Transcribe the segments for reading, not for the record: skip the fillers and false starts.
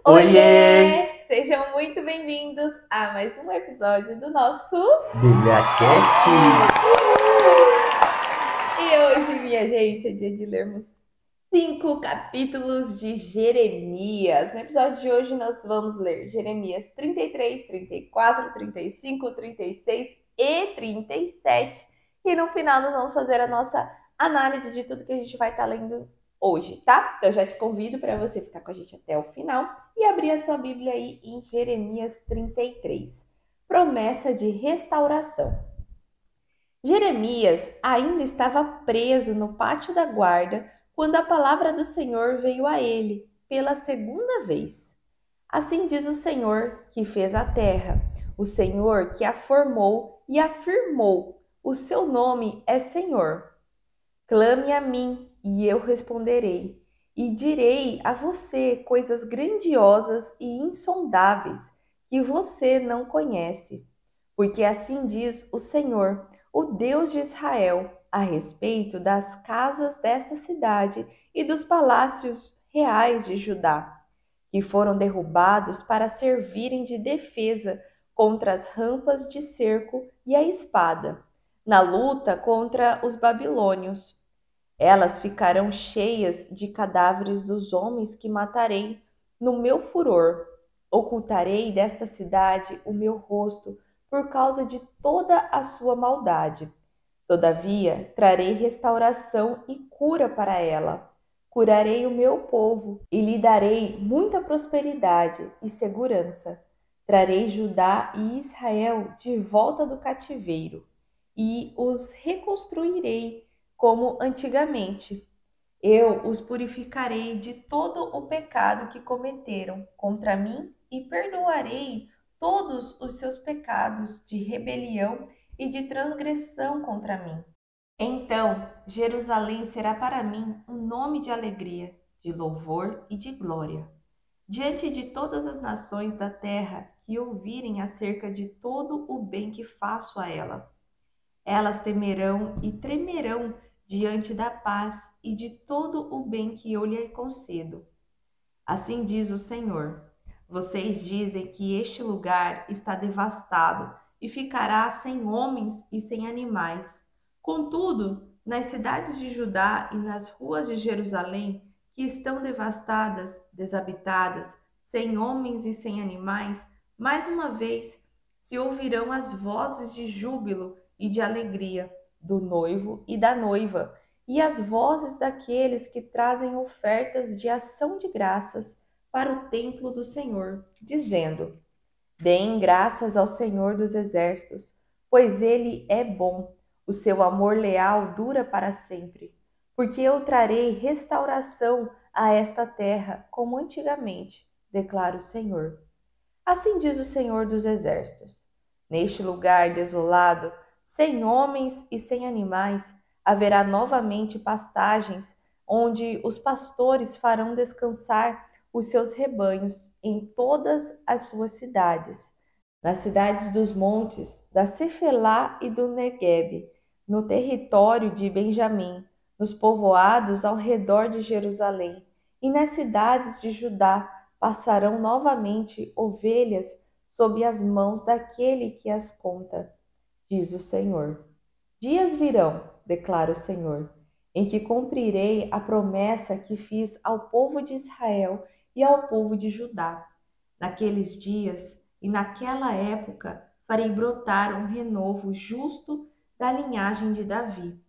Oiê! Oiê! Sejam muito bem-vindos a mais um episódio do nosso BíbliaCast! E hoje, minha gente, é dia de lermos 5 capítulos de Jeremias. No episódio de hoje, nós vamos ler Jeremias 33, 34, 35, 36 e 37. E no final, nós vamos fazer a nossa análise de tudo que a gente vai estar lendo hoje, tá? Então, já te convido para você ficar com a gente até o final e abrir a sua Bíblia aí em Jeremias 33. Promessa de restauração. Jeremias ainda estava preso no pátio da guarda quando a palavra do Senhor veio a ele pela segunda vez. Assim diz o Senhor que fez a terra, o Senhor que a formou e afirmou: o seu nome é Senhor. Clame a mim e eu responderei, e direi a você coisas grandiosas e insondáveis que você não conhece. Porque assim diz o Senhor, o Deus de Israel, a respeito das casas desta cidade e dos palácios reais de Judá, que foram derrubados para servirem de defesa contra as rampas de cerco e a espada, na luta contra os babilônios. Elas ficarão cheias de cadáveres dos homens que matarei no meu furor. Ocultarei desta cidade o meu rosto por causa de toda a sua maldade. Todavia, trarei restauração e cura para ela. Curarei o meu povo e lhe darei muita prosperidade e segurança. Trarei Judá e Israel de volta do cativeiro e os reconstruirei como antigamente. Eu os purificarei de todo o pecado que cometeram contra mim e perdoarei todos os seus pecados de rebelião e de transgressão contra mim. Então, Jerusalém será para mim um nome de alegria, de louvor e de glória, diante de todas as nações da terra que ouvirem acerca de todo o bem que faço a ela. Elas temerão e tremerão diante da paz e de todo o bem que eu lhe concedo. Assim diz o Senhor. Vocês dizem que este lugar está devastado e ficará sem homens e sem animais. Contudo, nas cidades de Judá e nas ruas de Jerusalém, que estão devastadas, desabitadas, sem homens e sem animais, mais uma vez se ouvirão as vozes de júbilo e de alegria do noivo e da noiva, e as vozes daqueles que trazem ofertas de ação de graças para o templo do Senhor, dizendo: deem graças ao Senhor dos exércitos, pois ele é bom, o seu amor leal dura para sempre. Porque eu trarei restauração a esta terra como antigamente, declara o Senhor. Assim diz o Senhor dos exércitos: neste lugar desolado, sem homens e sem animais, haverá novamente pastagens, onde os pastores farão descansar os seus rebanhos em todas as suas cidades, nas cidades dos montes, da Cefelá e do Neguebe, no território de Benjamim, nos povoados ao redor de Jerusalém, e nas cidades de Judá passarão novamente ovelhas sob as mãos daquele que as conta, diz o Senhor. Dias virão, declara o Senhor, em que cumprirei a promessa que fiz ao povo de Israel e ao povo de Judá. Naqueles dias e naquela época farei brotar um renovo justo da linhagem de Davi.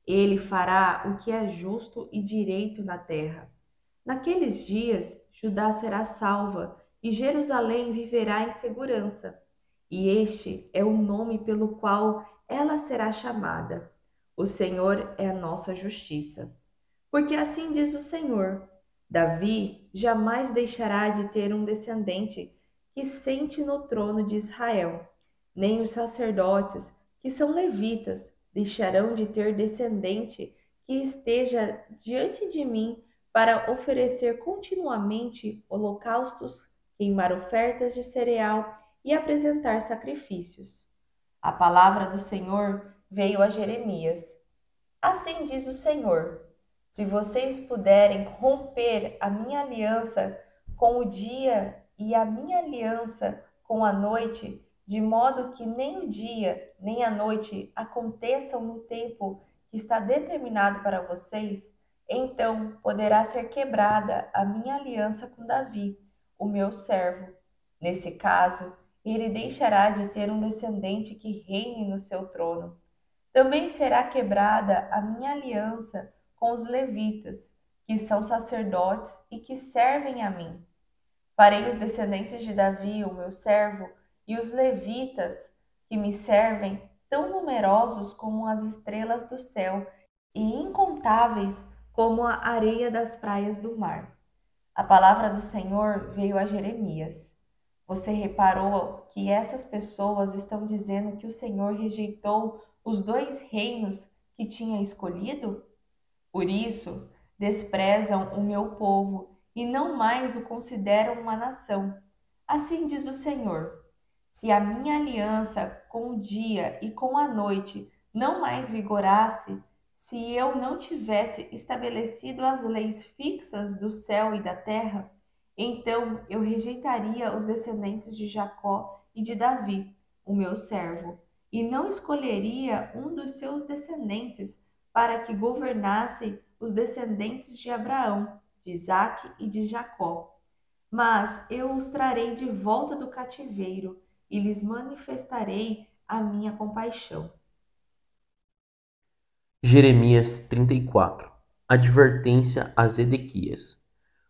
Ele fará o que é justo e direito na terra. Naqueles dias, Judá será salva e Jerusalém viverá em segurança. E este é o nome pelo qual ela será chamada: o Senhor é a nossa justiça. Porque assim diz o Senhor: Davi jamais deixará de ter um descendente que sente no trono de Israel, nem os sacerdotes, que são levitas, deixarão de ter descendente que esteja diante de mim para oferecer continuamente holocaustos, queimar ofertas de cereal e apresentar sacrifícios. A palavra do Senhor veio a Jeremias. Assim diz o Senhor: se vocês puderem romper a minha aliança com o dia e a minha aliança com a noite, de modo que nem o dia nem a noite aconteçam no tempo que está determinado para vocês, então poderá ser quebrada a minha aliança com Davi, o meu servo. Nesse caso, ele deixará de ter um descendente que reine no seu trono. Também será quebrada a minha aliança com os levitas, que são sacerdotes e que servem a mim. Farei os descendentes de Davi, o meu servo, e os levitas que me servem tão numerosos como as estrelas do céu e incontáveis como a areia das praias do mar. A palavra do Senhor veio a Jeremias. Você reparou que essas pessoas estão dizendo que o Senhor rejeitou os 2 reinos que tinha escolhido? Por isso, desprezam o meu povo e não mais o consideram uma nação. Assim diz o Senhor: se a minha aliança com o dia e com a noite não mais vigorasse, se eu não tivesse estabelecido as leis fixas do céu e da terra, então eu rejeitaria os descendentes de Jacó e de Davi, o meu servo, e não escolheria um dos seus descendentes para que governasse os descendentes de Abraão, de Isaque e de Jacó. Mas eu os trarei de volta do cativeiro e lhes manifestarei a minha compaixão. Jeremias 34. Advertência a Zedequias.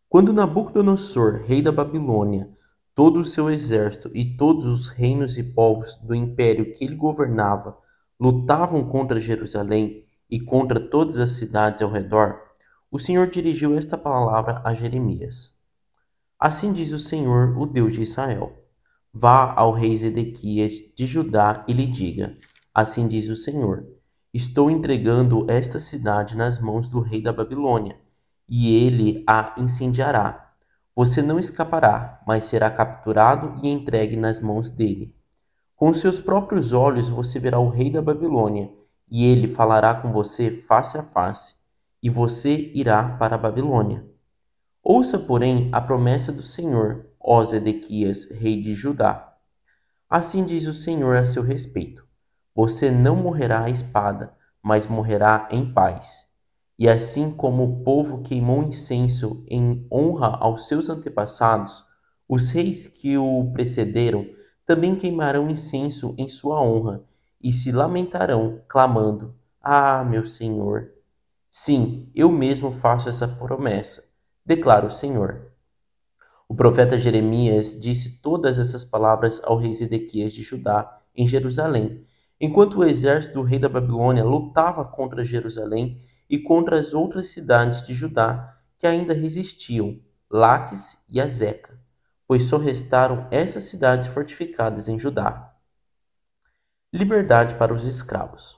Quando Nabucodonosor, rei da Babilônia, todo o seu exército e todos os reinos e povos do império que ele governava lutavam contra Jerusalém e contra todas as cidades ao redor, o Senhor dirigiu esta palavra a Jeremias. Assim diz o Senhor, o Deus de Israel: vá ao rei Zedequias de Judá e lhe diga: assim diz o Senhor: estou entregando esta cidade nas mãos do rei da Babilônia, e ele a incendiará. Você não escapará, mas será capturado e entregue nas mãos dele. Com seus próprios olhos você verá o rei da Babilônia, e ele falará com você face a face, e você irá para a Babilônia. Ouça, porém, a promessa do Senhor, ó Zedequias, rei de Judá. Assim diz o Senhor a seu respeito: você não morrerá à espada, mas morrerá em paz. E assim como o povo queimou incenso em honra aos seus antepassados, os reis que o precederam também queimarão incenso em sua honra e se lamentarão, clamando: ah, meu Senhor! Sim, eu mesmo faço essa promessa, declara o Senhor. O profeta Jeremias disse todas essas palavras ao rei Zedequias de Judá, em Jerusalém, enquanto o exército do rei da Babilônia lutava contra Jerusalém e contra as outras cidades de Judá que ainda resistiam, Laques e Azeca, pois só restaram essas cidades fortificadas em Judá. Liberdade para os escravos.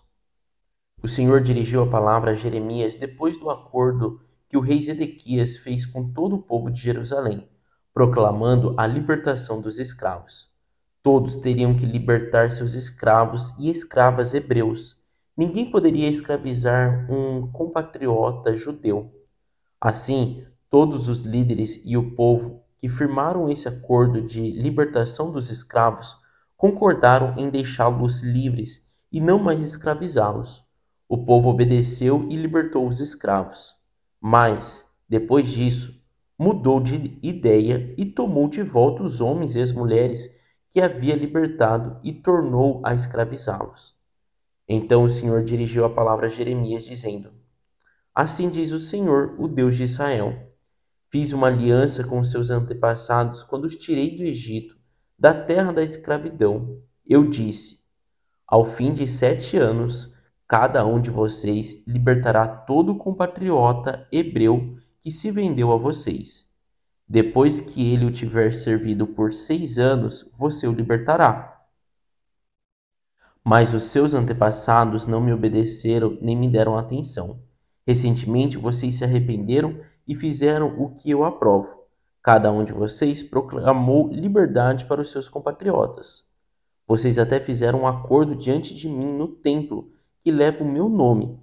O Senhor dirigiu a palavra a Jeremias depois do acordo que o rei Zedequias fez com todo o povo de Jerusalém, proclamando a libertação dos escravos. Todos teriam que libertar seus escravos e escravas hebreus. Ninguém poderia escravizar um compatriota judeu. Assim, todos os líderes e o povo que firmaram esse acordo de libertação dos escravos concordaram em deixá-los livres e não mais escravizá-los. O povo obedeceu e libertou os escravos. Mas, depois disso, mudou de ideia e tomou de volta os homens e as mulheres que havia libertado e tornou a escravizá-los. Então o Senhor dirigiu a palavra a Jeremias, dizendo: assim diz o Senhor, o Deus de Israel: fiz uma aliança com seus antepassados quando os tirei do Egito, da terra da escravidão. Eu disse: ao fim de 7 anos, cada um de vocês libertará todo compatriota hebreu que se vendeu a vocês. Depois que ele o tiver servido por 6 anos, você o libertará. Mas os seus antepassados não me obedeceram nem me deram atenção. Recentemente vocês se arrependeram e fizeram o que eu aprovo. Cada um de vocês proclamou liberdade para os seus compatriotas. Vocês até fizeram um acordo diante de mim no templo que leva o meu nome.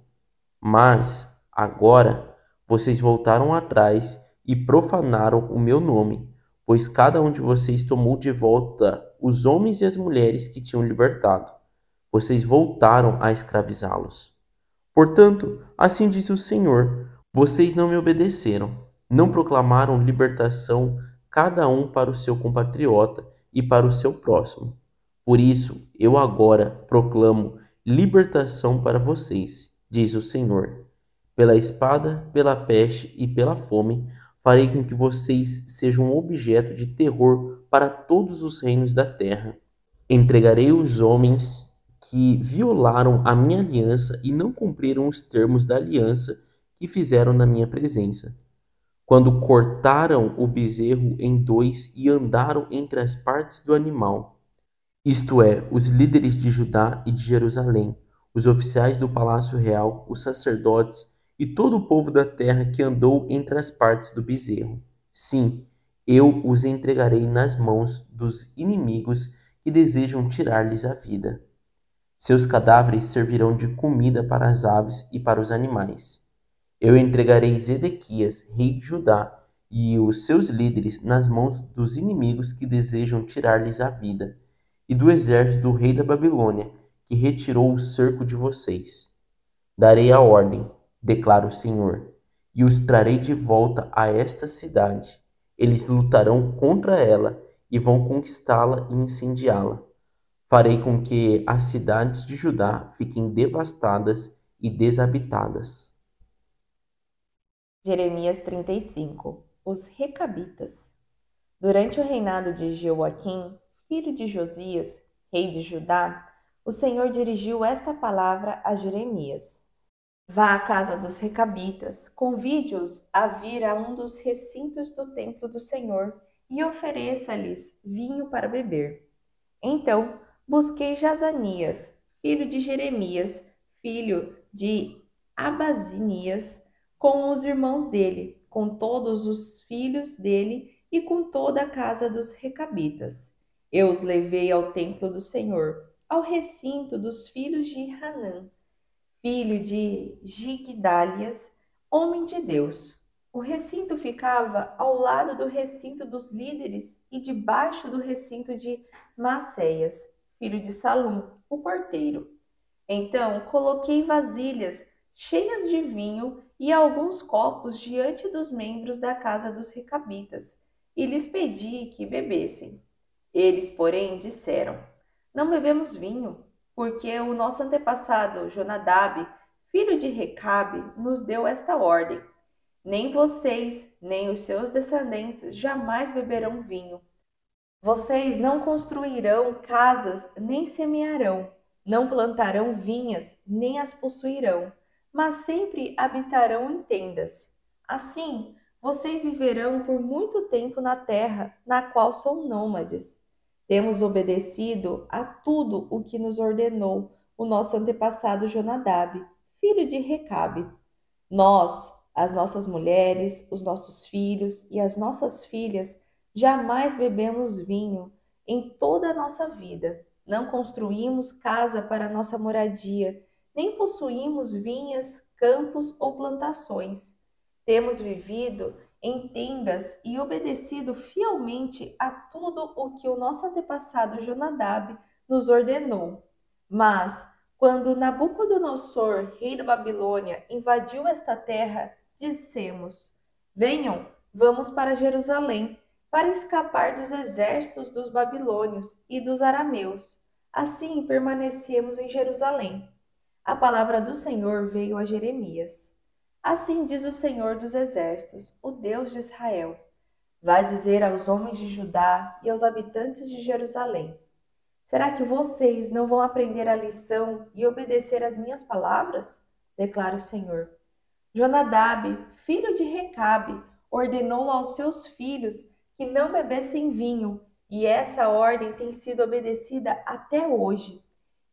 Mas, agora, vocês voltaram atrás e profanaram o meu nome, pois cada um de vocês tomou de volta os homens e as mulheres que tinham libertado. Vocês voltaram a escravizá-los. Portanto, assim diz o Senhor: vocês não me obedeceram, não proclamaram libertação cada um para o seu compatriota e para o seu próximo. Por isso, eu agora proclamo libertação para vocês, diz o Senhor. Pela espada, pela peste e pela fome, farei com que vocês sejam um objeto de terror para todos os reinos da terra. Entregarei os homens que violaram a minha aliança e não cumpriram os termos da aliança que fizeram na minha presença, quando cortaram o bezerro em dois e andaram entre as partes do animal, isto é, os líderes de Judá e de Jerusalém, os oficiais do palácio real, os sacerdotes e todo o povo da terra que andou entre as partes do bezerro. Sim, eu os entregarei nas mãos dos inimigos que desejam tirar-lhes a vida. Seus cadáveres servirão de comida para as aves e para os animais. Eu entregarei Zedequias, rei de Judá, e os seus líderes nas mãos dos inimigos que desejam tirar-lhes a vida, e do exército do rei da Babilônia, que retirou o cerco de vocês. Darei a ordem, declara o Senhor, e os trarei de volta a esta cidade. Eles lutarão contra ela e vão conquistá-la e incendiá-la. Farei com que as cidades de Judá fiquem devastadas e desabitadas. Jeremias 35. Os Recabitas. Durante o reinado de Jeoaquim, filho de Josias, rei de Judá, o Senhor dirigiu esta palavra a Jeremias: Vá à casa dos Recabitas, convide-os a vir a um dos recintos do templo do Senhor e ofereça-lhes vinho para beber. Então busquei Jazanias, filho de Jeremias, filho de Abazinias, com os irmãos dele, com todos os filhos dele e com toda a casa dos Recabitas. Eu os levei ao templo do Senhor, ao recinto dos filhos de Hanã, filho de Gigdalias, homem de Deus. O recinto ficava ao lado do recinto dos líderes e debaixo do recinto de Maceias, filho de Salum, o porteiro. Então coloquei vasilhas cheias de vinho e alguns copos diante dos membros da casa dos Recabitas, e lhes pedi que bebessem. Eles, porém, disseram: Não bebemos vinho, porque o nosso antepassado Jonadab, filho de Recabe, nos deu esta ordem: nem vocês, nem os seus descendentes jamais beberão vinho. Vocês não construirão casas, nem semearão, não plantarão vinhas, nem as possuirão, mas sempre habitarão em tendas. Assim, vocês viverão por muito tempo na terra, na qual são nômades. Temos obedecido a tudo o que nos ordenou o nosso antepassado Jonadab, filho de Recabe. Nós, as nossas mulheres, os nossos filhos e as nossas filhas, jamais bebemos vinho em toda a nossa vida. Não construímos casa para nossa moradia, nem possuímos vinhas, campos ou plantações. Temos vivido em tendas e obedecido fielmente a tudo o que o nosso antepassado Jonadab nos ordenou. Mas, quando Nabucodonosor, rei da Babilônia, invadiu esta terra, dissemos: Venham, vamos para Jerusalém, para escapar dos exércitos dos babilônios e dos arameus. Assim permanecemos em Jerusalém. A palavra do Senhor veio a Jeremias. Assim diz o Senhor dos exércitos, o Deus de Israel: Vá dizer aos homens de Judá e aos habitantes de Jerusalém: Será que vocês não vão aprender a lição e obedecer às minhas palavras? Declara o Senhor. Jonadab, filho de Recabe, ordenou aos seus filhos que não bebessem vinho, e essa ordem tem sido obedecida até hoje.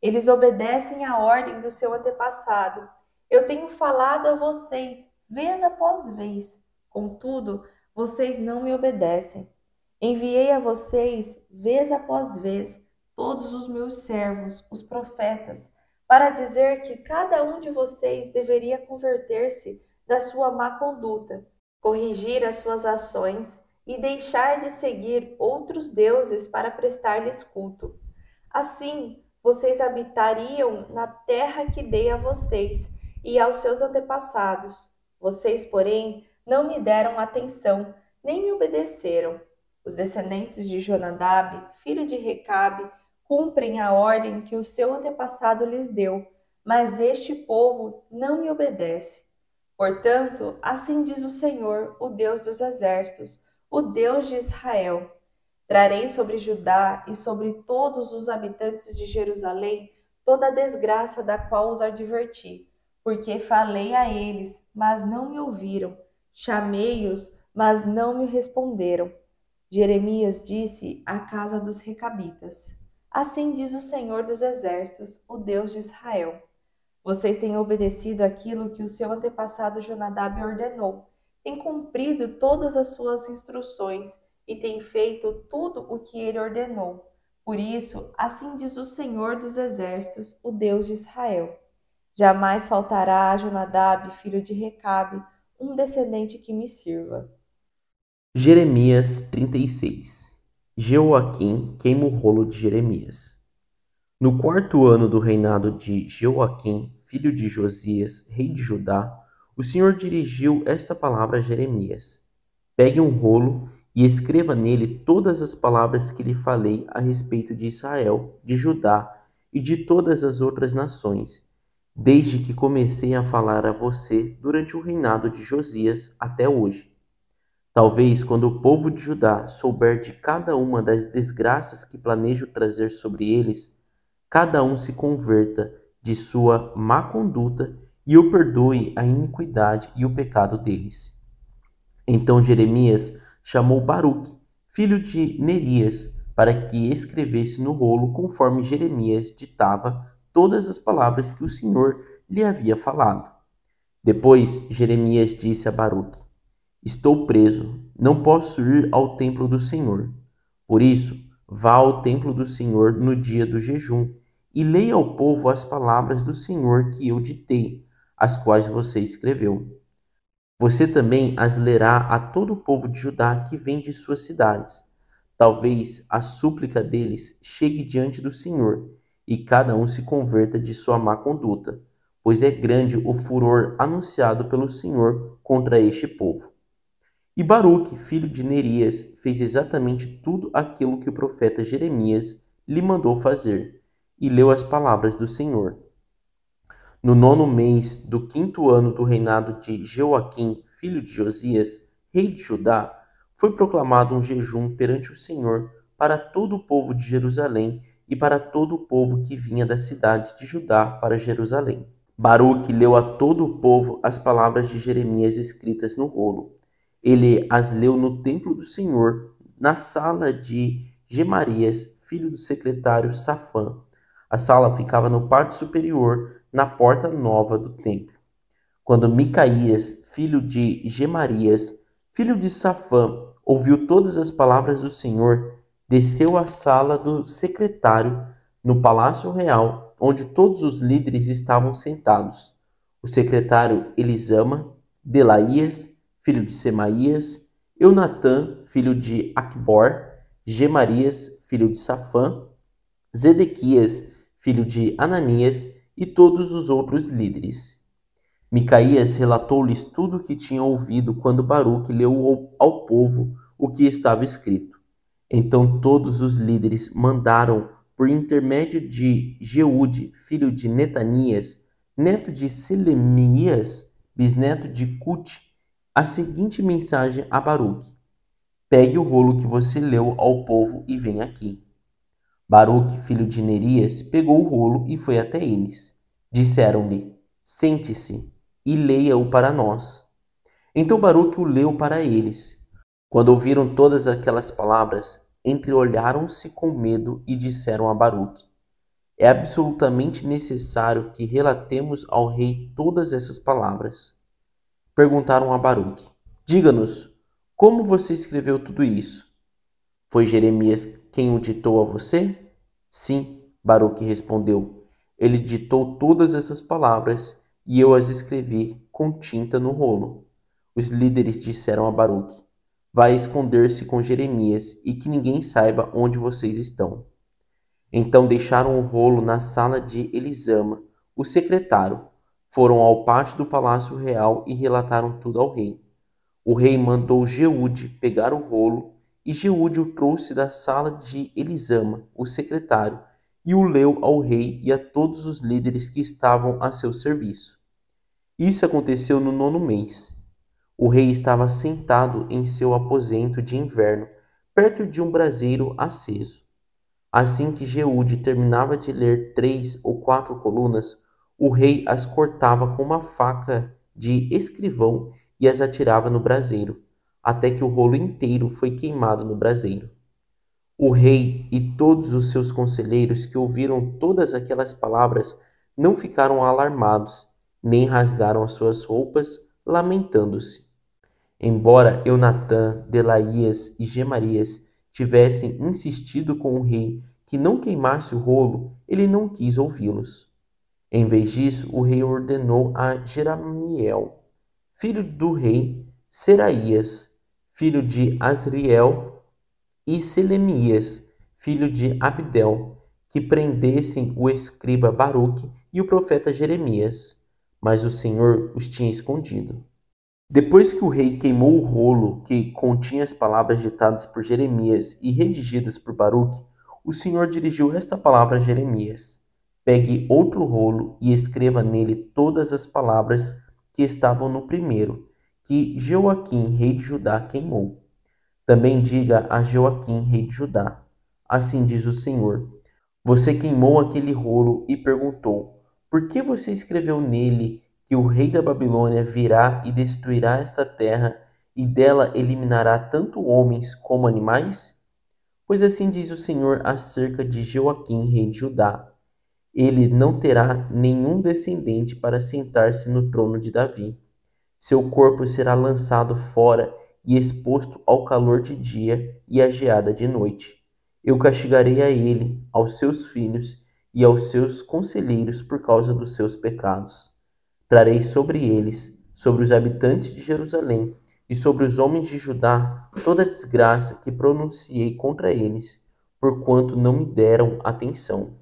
Eles obedecem à ordem do seu antepassado. Eu tenho falado a vocês vez após vez, contudo, vocês não me obedecem. Enviei a vocês vez após vez todos os meus servos, os profetas, para dizer que cada um de vocês deveria converter-se da sua má conduta, corrigir as suas ações e deixar de seguir outros deuses para prestar-lhes culto. Assim, vocês habitariam na terra que dei a vocês e aos seus antepassados. Vocês, porém, não me deram atenção, nem me obedeceram. Os descendentes de Jonadab, filho de Recabe, cumprem a ordem que o seu antepassado lhes deu, mas este povo não me obedece. Portanto, assim diz o Senhor, o Deus dos exércitos, o Deus de Israel: trarei sobre Judá e sobre todos os habitantes de Jerusalém toda a desgraça da qual os adverti, porque falei a eles, mas não me ouviram, chamei-os, mas não me responderam. Jeremias disse à casa dos Recabitas: assim diz o Senhor dos exércitos, o Deus de Israel: vocês têm obedecido aquilo que o seu antepassado Jonadab ordenou, têm cumprido todas as suas instruções e têm feito tudo o que ele ordenou. Por isso, assim diz o Senhor dos exércitos, o Deus de Israel: jamais faltará a Jonadab, filho de Recabe, um descendente que me sirva. Jeremias 36. Jeoaquim queima o rolo de Jeremias. No quarto ano do reinado de Jeoaquim, filho de Josias, rei de Judá, o Senhor dirigiu esta palavra a Jeremias: pegue um rolo e escreva nele todas as palavras que lhe falei a respeito de Israel, de Judá e de todas as outras nações, desde que comecei a falar a você durante o reinado de Josias até hoje. Talvez, quando o povo de Judá souber de cada uma das desgraças que planejo trazer sobre eles, cada um se converta de sua má conduta e eu perdoe a iniquidade e o pecado deles. Então Jeremias chamou Baruque, filho de Nerias, para que escrevesse no rolo conforme Jeremias ditava todas as palavras que o Senhor lhe havia falado. Depois Jeremias disse a Baruque: estou preso, não posso ir ao templo do Senhor. Por isso, vá ao templo do Senhor no dia do jejum e leia ao povo as palavras do Senhor que eu ditei, as quais você escreveu. Você também as lerá a todo o povo de Judá que vem de suas cidades. Talvez a súplica deles chegue diante do Senhor e cada um se converta de sua má conduta, pois é grande o furor anunciado pelo Senhor contra este povo. E Baruque, filho de Nerias, fez exatamente tudo aquilo que o profeta Jeremias lhe mandou fazer, e leu as palavras do Senhor. No 9º mês do 5º ano do reinado de Jeoaquim, filho de Josias, rei de Judá, foi proclamado um jejum perante o Senhor para todo o povo de Jerusalém e para todo o povo que vinha das cidades de Judá para Jerusalém. Baruque leu a todo o povo as palavras de Jeremias escritas no rolo. Ele as leu no templo do Senhor, na sala de Gemarias, filho do secretário Safã. A sala ficava no pátio superior, na porta nova do templo. Quando Micaías, filho de Gemarias, filho de Safã, ouviu todas as palavras do Senhor, desceu à sala do secretário, no palácio real, onde todos os líderes estavam sentados. O secretário Elisama, Delaías, filho de Semaías, Eunatã, filho de Acbor, Gemarias, filho de Safã, Zedequias, filho de Ananias, e todos os outros líderes. Micaías relatou-lhes tudo o que tinha ouvido quando Baruque leu ao povo o que estava escrito. Então todos os líderes mandaram, por intermédio de Jeude, filho de Netanias, neto de Selemias, bisneto de Cute, a seguinte mensagem a Baruque: pegue o rolo que você leu ao povo e venha aqui. Baruque, filho de Nerias, pegou o rolo e foi até eles. Disseram-lhe: sente-se e leia-o para nós. Então Baruque o leu para eles. Quando ouviram todas aquelas palavras, entreolharam-se com medo e disseram a Baruque: é absolutamente necessário que relatemos ao rei todas essas palavras. Perguntaram a Baruque: diga-nos, como você escreveu tudo isso? Foi Jeremias quem o ditou a você? Sim, Baruque respondeu. Ele ditou todas essas palavras e eu as escrevi com tinta no rolo. Os líderes disseram a Baruque: vai esconder-se com Jeremias e que ninguém saiba onde vocês estão. Então deixaram o rolo na sala de Elisama, o secretário. Foram ao pátio do palácio real e relataram tudo ao rei. O rei mandou Jeude pegar o rolo, e Jeude o trouxe da sala de Elisama, o secretário, e o leu ao rei e a todos os líderes que estavam a seu serviço. Isso aconteceu no 9º mês. O rei estava sentado em seu aposento de inverno, perto de um braseiro aceso. Assim que Jeude terminava de ler 3 ou 4 colunas, o rei as cortava com uma faca de escrivão e as atirava no braseiro, até que o rolo inteiro foi queimado no braseiro. O rei e todos os seus conselheiros que ouviram todas aquelas palavras não ficaram alarmados, nem rasgaram as suas roupas, lamentando-se. Embora Eunatã, Delaías e Gemarias tivessem insistido com o rei que não queimasse o rolo, ele não quis ouvi-los. Em vez disso, o rei ordenou a Jeramiel, filho do rei, Seraías, filho de Asriel, e Selemias, filho de Abdel, que prendessem o escriba Baruque e o profeta Jeremias, mas o Senhor os tinha escondido. Depois que o rei queimou o rolo que continha as palavras ditadas por Jeremias e redigidas por Baruque, o Senhor dirigiu esta palavra a Jeremias: pegue outro rolo e escreva nele todas as palavras que estavam no primeiro, que Joaquim, rei de Judá, queimou. Também diga a Joaquim, rei de Judá: assim diz o Senhor: você queimou aquele rolo e perguntou: por que você escreveu nele que o rei da Babilônia virá e destruirá esta terra e dela eliminará tanto homens como animais? Pois assim diz o Senhor acerca de Joaquim, rei de Judá: ele não terá nenhum descendente para sentar-se no trono de Davi. Seu corpo será lançado fora e exposto ao calor de dia e à geada de noite. Eu castigarei a ele, aos seus filhos e aos seus conselheiros por causa dos seus pecados. Trarei sobre eles, sobre os habitantes de Jerusalém e sobre os homens de Judá, toda a desgraça que pronunciei contra eles, porquanto não me deram atenção.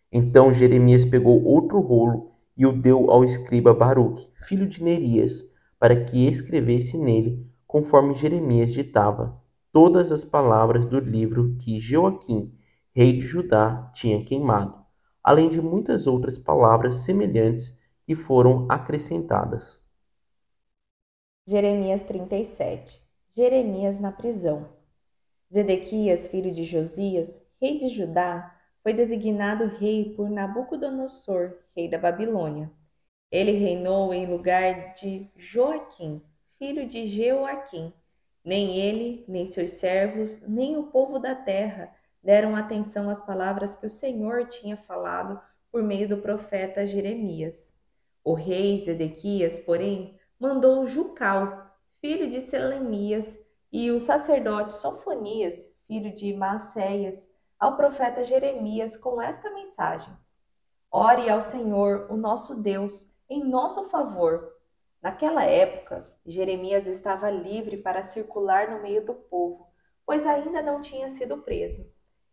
Então Jeremias pegou outro rolo e o deu ao escriba Baruque, filho de Nerias, para que escrevesse nele, conforme Jeremias ditava, todas as palavras do livro que Joaquim, rei de Judá, tinha queimado, além de muitas outras palavras semelhantes que foram acrescentadas. Jeremias 37. Jeremias na prisão. Zedequias, filho de Josias, rei de Judá, foi designado rei por Nabucodonosor, rei da Babilônia. Ele reinou em lugar de Joaquim, filho de Jeoaquim. Nem ele, nem seus servos, nem o povo da terra deram atenção às palavras que o Senhor tinha falado por meio do profeta Jeremias. O rei Zedequias, porém, mandou Jucal, filho de Selemias, e o sacerdote Sofonias, filho de Maacéias, ao profeta Jeremias com esta mensagem: ore ao Senhor, o nosso Deus, em nosso favor. Naquela época, Jeremias estava livre para circular no meio do povo, pois ainda não tinha sido preso.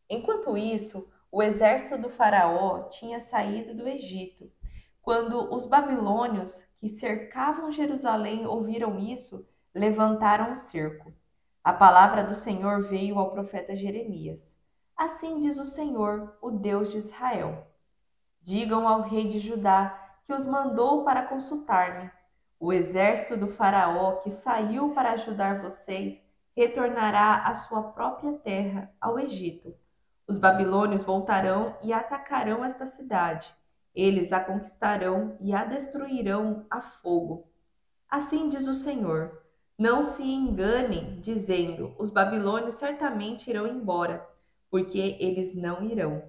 Enquanto isso, o exército do faraó tinha saído do Egito. Quando os babilônios que cercavam Jerusalém ouviram isso, levantaram um cerco. A palavra do Senhor veio ao profeta Jeremias. Assim diz o Senhor, o Deus de Israel: digam ao rei de Judá que os mandou para consultar-me. O exército do faraó que saiu para ajudar vocês retornará à sua própria terra, ao Egito. Os babilônios voltarão e atacarão esta cidade. Eles a conquistarão e a destruirão a fogo. Assim diz o Senhor: não se enganem, dizendo, os babilônios certamente irão embora, porque eles não irão.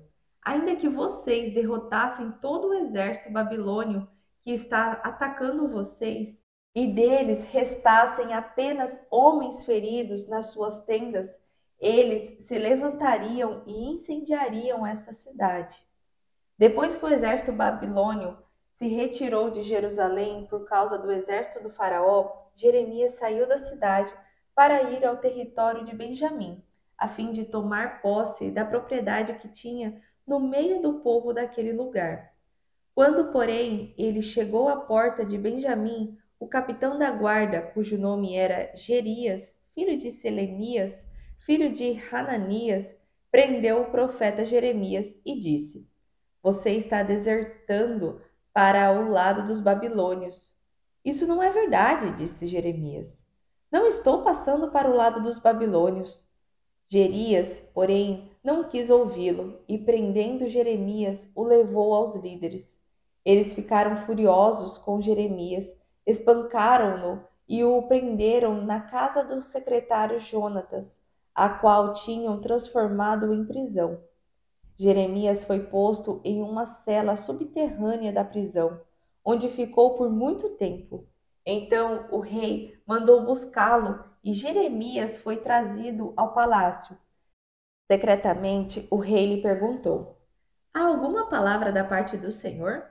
Ainda que vocês derrotassem todo o exército babilônio que está atacando vocês, e deles restassem apenas homens feridos nas suas tendas, eles se levantariam e incendiariam esta cidade. Depois que o exército babilônio se retirou de Jerusalém por causa do exército do faraó, Jeremias saiu da cidade para ir ao território de Benjamim, a fim de tomar posse da propriedade que tinha no meio do povo daquele lugar. Quando, porém, ele chegou à porta de Benjamim, o capitão da guarda, cujo nome era Gerias, filho de Selemias, filho de Hananias, prendeu o profeta Jeremias e disse: Você está desertando para o lado dos babilônios. Isso não é verdade, disse Jeremias. Não estou passando para o lado dos babilônios. Jerias, porém, não quis ouvi-lo e, prendendo Jeremias, o levou aos líderes. Eles ficaram furiosos com Jeremias, espancaram-no e o prenderam na casa do secretário Jonatas, a qual tinham transformado em prisão. Jeremias foi posto em uma cela subterrânea da prisão, onde ficou por muito tempo. Então o rei mandou buscá-lo e Jeremias foi trazido ao palácio. Secretamente, o rei lhe perguntou: Há alguma palavra da parte do Senhor?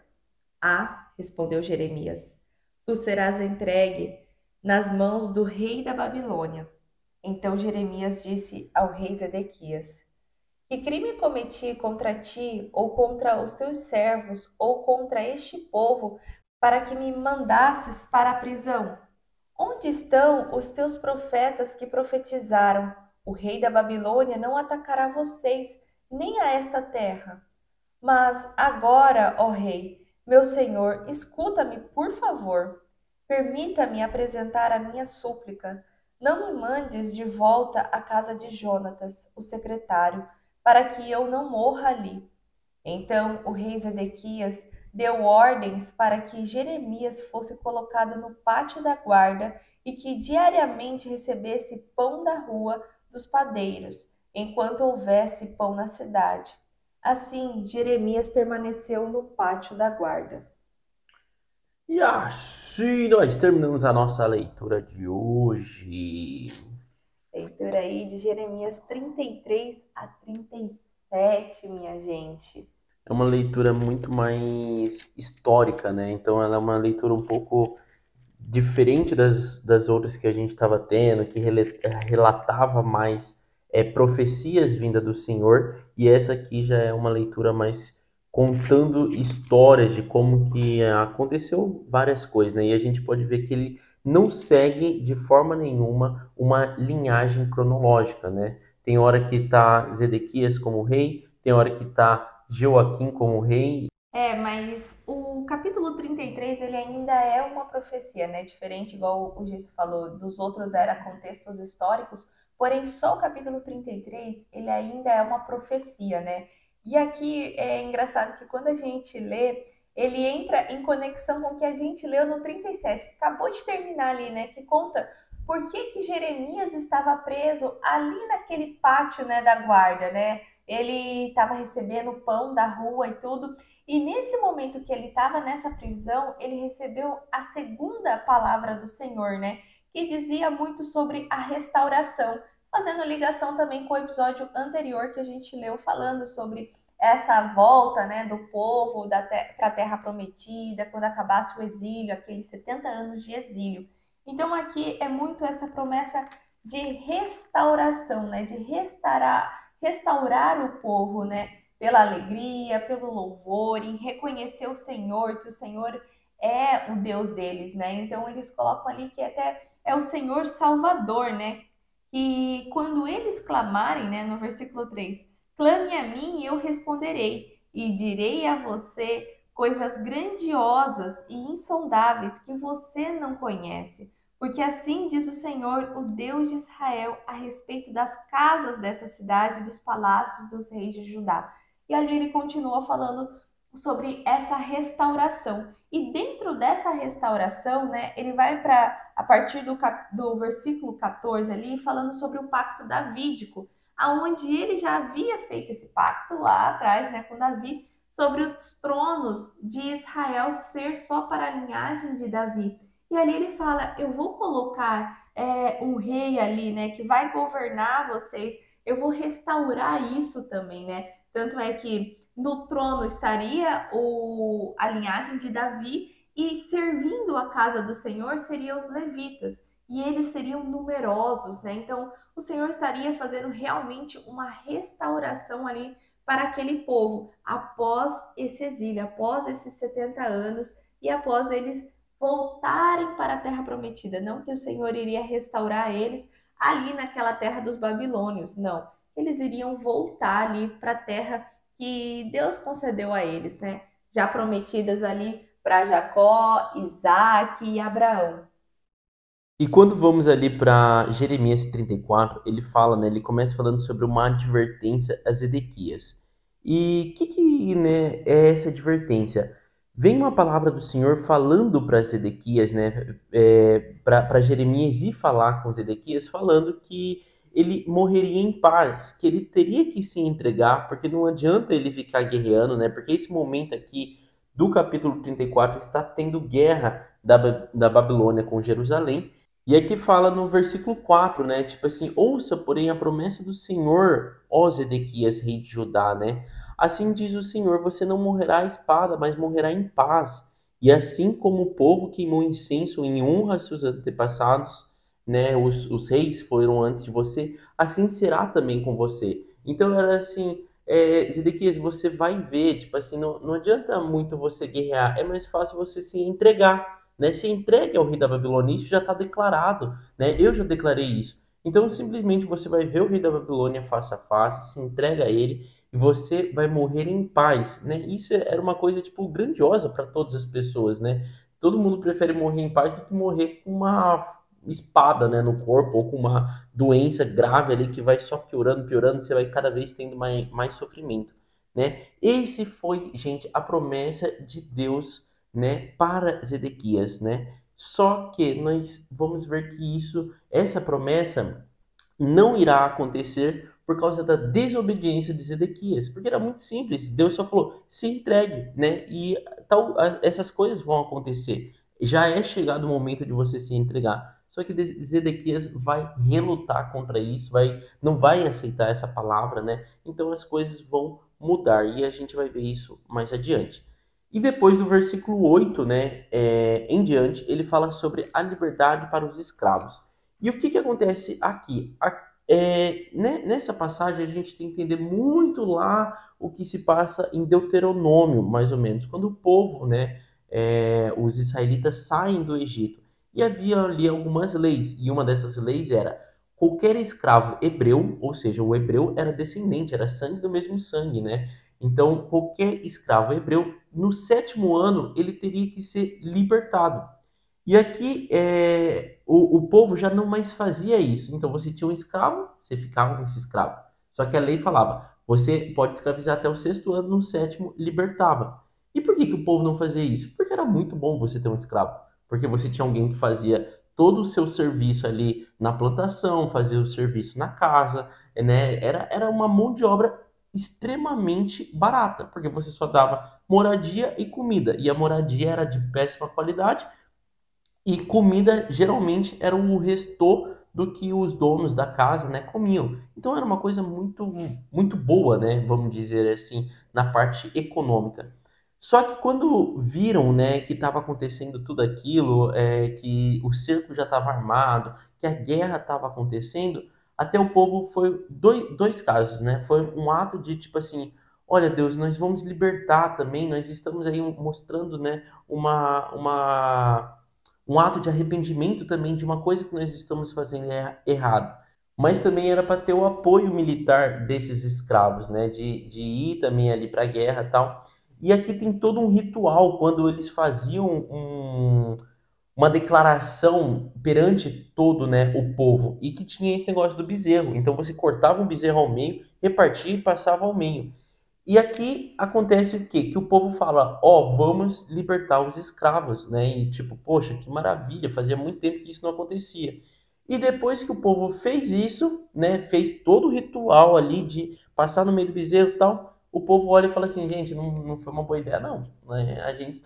Há, respondeu Jeremias. Tu serás entregue nas mãos do rei da Babilônia. Então Jeremias disse ao rei Zedequias: Que crime cometi contra ti, ou contra os teus servos, ou contra este povo, para que me mandasses para a prisão? Onde estão os teus profetas que profetizaram? O rei da Babilônia não atacará vocês, nem a esta terra. Mas agora, ó rei, meu senhor, escuta-me, por favor. Permita-me apresentar a minha súplica. Não me mandes de volta à casa de Jonatas, o secretário, para que eu não morra ali. Então o rei Zedequias deu ordens para que Jeremias fosse colocado no pátio da guarda e que diariamente recebesse pão da rua dos padeiros, enquanto houvesse pão na cidade. Assim, Jeremias permaneceu no pátio da guarda. E assim nós terminamos a nossa leitura de hoje. Leitura aí de Jeremias 33 a 37, minha gente. É uma leitura muito mais histórica, né? Então ela é uma leitura um pouco diferente das outras que a gente estava tendo, que relatava mais profecias vindas do Senhor, e essa aqui já é uma leitura mais contando histórias de como que aconteceu várias coisas, né? E a gente pode ver que ele não segue de forma nenhuma uma linhagem cronológica, né? Tem hora que tá Zedequias como rei, tem hora que tá Joaquim como rei. Mas o capítulo 33 ele ainda é uma profecia, né? Diferente, igual o Gisso falou, dos outros era contextos históricos, porém só o capítulo 33 ele ainda é uma profecia, né? E aqui é engraçado que quando a gente lê, ele entra em conexão com o que a gente leu no 37, que acabou de terminar ali, né? Que conta por que Jeremias estava preso ali naquele pátio, né, da guarda, né? Ele estava recebendo pão da rua e tudo. E nesse momento que ele estava nessa prisão, ele recebeu a segunda palavra do Senhor, né? Que dizia muito sobre a restauração, fazendo ligação também com o episódio anterior que a gente leu, falando sobre essa volta, né, do povo para a Terra Prometida, quando acabasse o exílio, aqueles 70 anos de exílio. Então aqui é muito essa promessa de restauração, né, de restaurar o povo, né? Pela alegria, pelo louvor, em reconhecer o Senhor, que o Senhor é o Deus deles, né? Então eles colocam ali que até é o Senhor Salvador, né? E quando eles clamarem, né, no versículo 3, clame a mim e eu responderei, e direi a você coisas grandiosas e insondáveis que você não conhece. Porque assim diz o Senhor, o Deus de Israel, a respeito das casas dessa cidade e dos palácios dos reis de Judá. E ali ele continua falando sobre essa restauração. E dentro dessa restauração, né, ele vai para a partir do versículo 14 ali, falando sobre o pacto davídico, aonde ele já havia feito esse pacto lá atrás, né, com Davi, sobre os tronos de Israel ser só para a linhagem de Davi. E ali ele fala: eu vou colocar um rei ali, né, que vai governar vocês. Eu vou restaurar isso também, né? Tanto é que no trono estaria a linhagem de Davi e servindo a casa do Senhor seriam os levitas. e eles seriam numerosos, né? Então, o Senhor estaria fazendo realmente uma restauração ali para aquele povo após esse exílio, após esses 70 anos e após eles voltarem para a terra prometida. Não que o Senhor iria restaurar eles ali naquela terra dos babilônios, não. Eles iriam voltar ali para a terra que Deus concedeu a eles, né? Já prometidas ali para Jacó, Isaac e Abraão. E quando vamos ali para Jeremias 34, ele fala, né, ele começa falando sobre uma advertência a Zedequias. E o que, né, é essa advertência? Vem uma palavra do Senhor falando para Zedequias, né, para Jeremias ir falar com Zedequias, falando que ele morreria em paz, que ele teria que se entregar, porque não adianta ele ficar guerreando, né, porque esse momento aqui do capítulo 34 está tendo guerra da Babilônia com Jerusalém. E aqui fala no versículo 4, né? Tipo assim, ouça, porém, a promessa do Senhor, ó Zedequias, rei de Judá, né? Assim diz o Senhor, você não morrerá à espada, mas morrerá em paz. E assim como o povo queimou incenso em honra a seus antepassados, né? Os reis foram antes de você, assim será também com você. Então era assim, Zedequias, você vai ver, tipo assim, não adianta muito você guerrear, é mais fácil você se entregar, né? Se entregue ao rei da Babilônia, isso já está declarado, né? Eu já declarei isso. Então, simplesmente você vai ver o rei da Babilônia face a face, se entrega a ele e você vai morrer em paz, né? Isso era uma coisa tipo grandiosa para todas as pessoas, né? Todo mundo prefere morrer em paz do que morrer com uma espada, né, no corpo ou com uma doença grave ali que vai só piorando, piorando, você vai cada vez tendo mais sofrimento, né? Esse foi, gente, a promessa de Deus, né, para Zedequias, né? Só que nós vamos ver que essa promessa não irá acontecer por causa da desobediência de Zedequias, porque era muito simples. Deus só falou: se entregue, né? E tal, essas coisas vão acontecer. Já é chegado o momento de você se entregar. Só que Zedequias vai relutar contra isso, não vai aceitar essa palavra, né? Então as coisas vão mudar e a gente vai ver isso mais adiante. E depois do versículo 8, né, em diante, ele fala sobre a liberdade para os escravos. E o que acontece aqui? Né, nessa passagem a gente tem que entender muito lá o que se passa em Deuteronômio, mais ou menos, quando o povo, né, os israelitas saem do Egito. E havia ali algumas leis, e uma dessas leis era qualquer escravo hebreu, ou seja, o hebreu era descendente, era sangue do mesmo sangue, né? Então, qualquer escravo hebreu, no 7º ano, ele teria que ser libertado. E aqui o povo já não mais fazia isso. Então você tinha um escravo, você ficava com esse escravo. Só que a lei falava, você pode escravizar até o 6º ano, no 7º libertava. E por que o povo não fazia isso? Porque era muito bom você ter um escravo. Porque você tinha alguém que fazia todo o seu serviço ali na plantação, fazia o serviço na casa, né? Era uma mão de obra extremamente barata, porque você só dava moradia e comida. E a moradia era de péssima qualidade e comida geralmente era o restor do que os donos da casa, né, comiam. Então era uma coisa muito boa, né, vamos dizer assim, na parte econômica. Só que quando viram, né, que estava acontecendo tudo aquilo, que o cerco já estava armado, que a guerra estava acontecendo, até o povo foi dois casos, né? Foi um ato de tipo assim, olha Deus, nós vamos libertar também, nós estamos aí mostrando, né, um ato de arrependimento também de uma coisa que nós estamos fazendo errado. Mas também era para ter o apoio militar desses escravos, né? De ir também ali para a guerra e tal. E aqui tem todo um ritual quando eles faziam uma declaração perante todo, né, o povo e que tinha esse negócio do bezerro. Então você cortava um bezerro ao meio, repartia e passava ao meio. E aqui acontece o quê? Que o povo fala, ó, vamos libertar os escravos, né? E tipo, poxa, que maravilha, fazia muito tempo que isso não acontecia. E depois que o povo fez isso, né, fez todo o ritual ali de passar no meio do bezerro e tal, o povo olha e fala assim, gente, não foi uma boa ideia não, né? A gente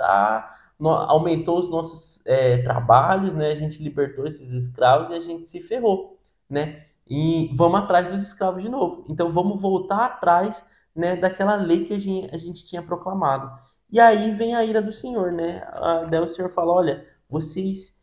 aumentou os nossos trabalhos, né? A gente libertou esses escravos e a gente se ferrou, né? E vamos atrás dos escravos de novo. Então vamos voltar atrás, né, daquela lei que a gente tinha proclamado. E aí vem a ira do Senhor, né? Daí o Senhor fala, olha, vocês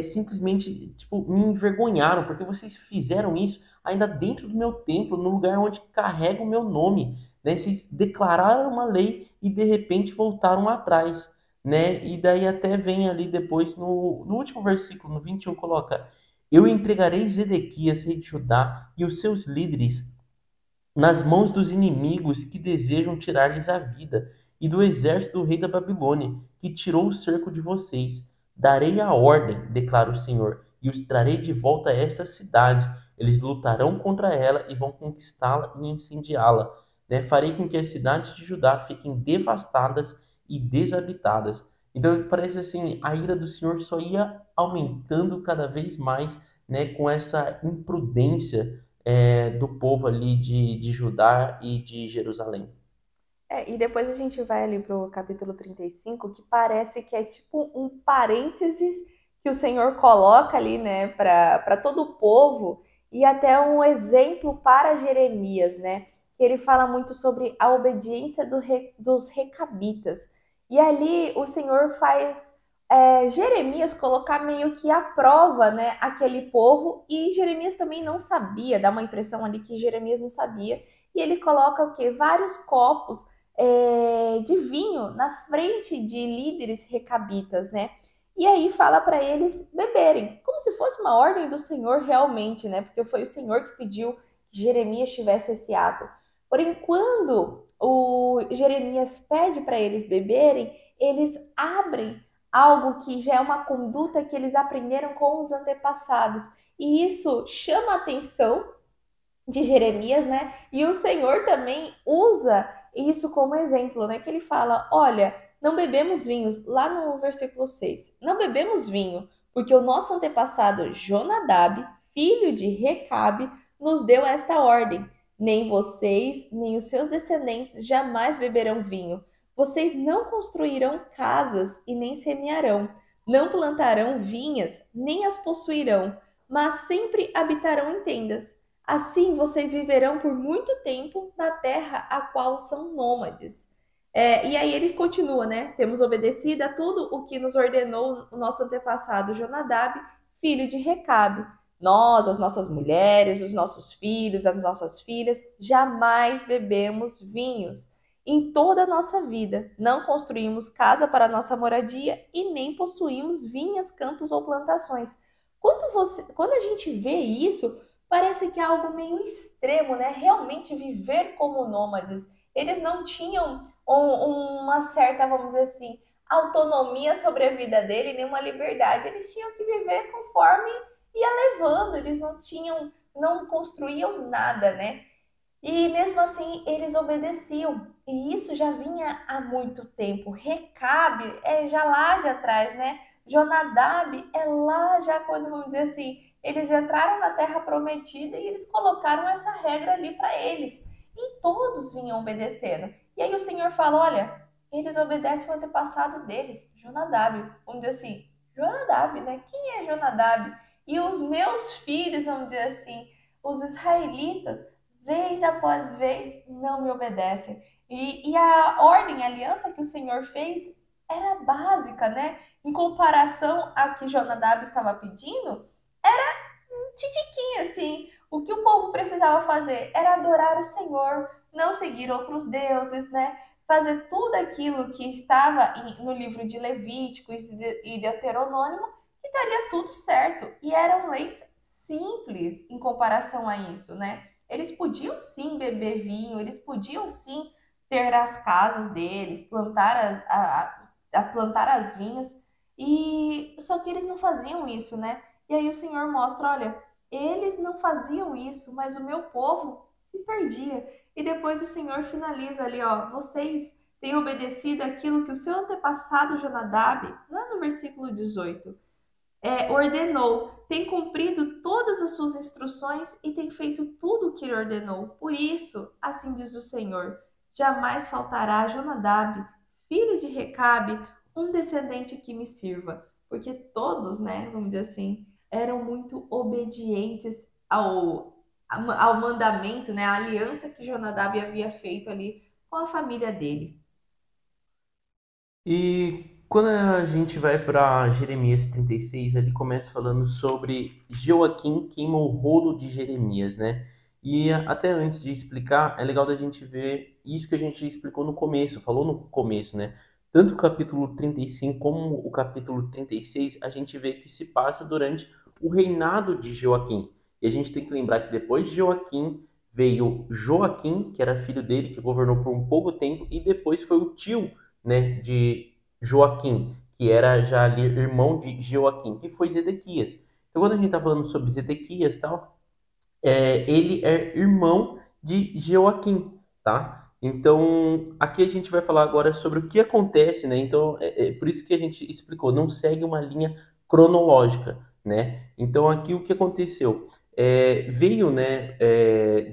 simplesmente, tipo, me envergonharam, porque vocês fizeram isso ainda dentro do meu templo, no lugar onde carrega o meu nome, né? Vocês declararam uma lei e de repente voltaram atrás, né? E daí até vem ali depois no último versículo, no 21 coloca: Eu entregarei Zedequias, rei de Judá, e os seus líderes nas mãos dos inimigos que desejam tirar-lhes a vida, e do exército do rei da Babilônia, que tirou o cerco de vocês. Darei a ordem, declara o Senhor, e os trarei de volta a esta cidade. Eles lutarão contra ela e vão conquistá-la e incendiá-la. Né? Farei com que as cidades de Judá fiquem devastadas e desabitadas. Então parece assim, a ira do Senhor só ia aumentando cada vez mais, né, com essa imprudência do povo ali de Judá e de Jerusalém. E depois a gente vai ali pro capítulo 35, que parece que é tipo um parênteses que o Senhor coloca ali, né, para todo o povo, e até um exemplo para Jeremias, né, que ele fala muito sobre a obediência dos recabitas. E ali o Senhor faz Jeremias colocar meio que à prova, né, aquele povo, e Jeremias também não sabia, dá uma impressão ali que Jeremias não sabia, e ele coloca o quê? Vários copos de vinho na frente de líderes recabitas, né? E aí fala para eles beberem, como se fosse uma ordem do Senhor realmente, né? Porque foi o Senhor que pediu que Jeremias tivesse esse ato. Porém, quando o Jeremias pede para eles beberem, eles abrem algo que já é uma conduta que eles aprenderam com os antepassados. E isso chama a atenção de Jeremias, né? E o Senhor também usa isso como exemplo, né? Que ele fala: olha, não bebemos vinhos, lá no versículo 6, não bebemos vinho, porque o nosso antepassado Jonadab, filho de Recabe, nos deu esta ordem: nem vocês, nem os seus descendentes jamais beberão vinho. Vocês não construirão casas e nem semearão, não plantarão vinhas, nem as possuirão, mas sempre habitarão em tendas. Assim vocês viverão por muito tempo na terra a qual são nômades. E aí ele continua, né? Temos obedecido a tudo o que nos ordenou o nosso antepassado Jonadab, filho de Recabe. Nós, as nossas mulheres, os nossos filhos, as nossas filhas, jamais bebemos vinhos. Em toda a nossa vida, não construímos casa para nossa moradia e nem possuímos vinhas, campos ou plantações. Quando a gente vê isso, parece que é algo meio extremo, né? Realmente viver como nômades. Eles não tinham uma certa, vamos dizer assim, autonomia sobre a vida dele, nenhuma liberdade. Eles tinham que viver conforme ia levando. Eles não tinham, não construíam nada, né? E mesmo assim eles obedeciam. E isso já vinha há muito tempo. Recabe é já lá de atrás, né? Jonadab é lá já quando, vamos dizer assim, eles entraram na terra prometida e eles colocaram essa regra ali para eles. E todos vinham obedecendo. E aí o Senhor fala: olha, eles obedecem o antepassado deles, Jonadab. Vamos dizer assim, Jonadab, né? Quem é Jonadab? E os meus filhos, vamos dizer assim, os israelitas, vez após vez, não me obedecem. E a ordem, a aliança que o Senhor fez era básica, né? Em comparação a que Jonadab estava pedindo, titiquinha, assim. O que o povo precisava fazer era adorar o Senhor, não seguir outros deuses, né? Fazer tudo aquilo que estava no livro de Levítico e Deuteronômio, que estaria tudo certo. E eram leis simples em comparação a isso, né? Eles podiam sim beber vinho, eles podiam sim ter as casas deles, plantar as vinhas, e só que eles não faziam isso, né? E aí o Senhor mostra, olha, eles não faziam isso, mas o meu povo se perdia. E depois o Senhor finaliza ali, ó, vocês têm obedecido aquilo que o seu antepassado Jonadab, lá no versículo 18, ordenou, tem cumprido todas as suas instruções e tem feito tudo o que ele ordenou. Por isso, assim diz o Senhor, jamais faltará a Jonadab, filho de Recabe, um descendente que me sirva. Porque todos, né, vamos dizer assim, eram muito obedientes ao mandamento, né, à aliança que Jonadab havia feito ali com a família dele. E Quando a gente vai para Jeremias 36, ele começa falando sobre Joaquim queima o rolo de Jeremias, né? E até antes de explicar, é legal da gente ver isso que a gente explicou no começo, falou no começo, né? Tanto o capítulo 35 como o capítulo 36, a gente vê que se passa durante o reinado de Joaquim. E a gente tem que lembrar que depois de Joaquim veio Joaquim, que era filho dele, que governou por um pouco tempo, e depois foi o tio, né, de Joaquim, que era já ali irmão de Joaquim, que foi Zedequias. Então, quando a gente está falando sobre Zedequias e tal, ele é irmão de Joaquim, tá? Então, aqui a gente vai falar agora sobre o que acontece, né? Então, é por isso que a gente explicou, não segue uma linha cronológica, né? Então, aqui o que aconteceu? Veio, né?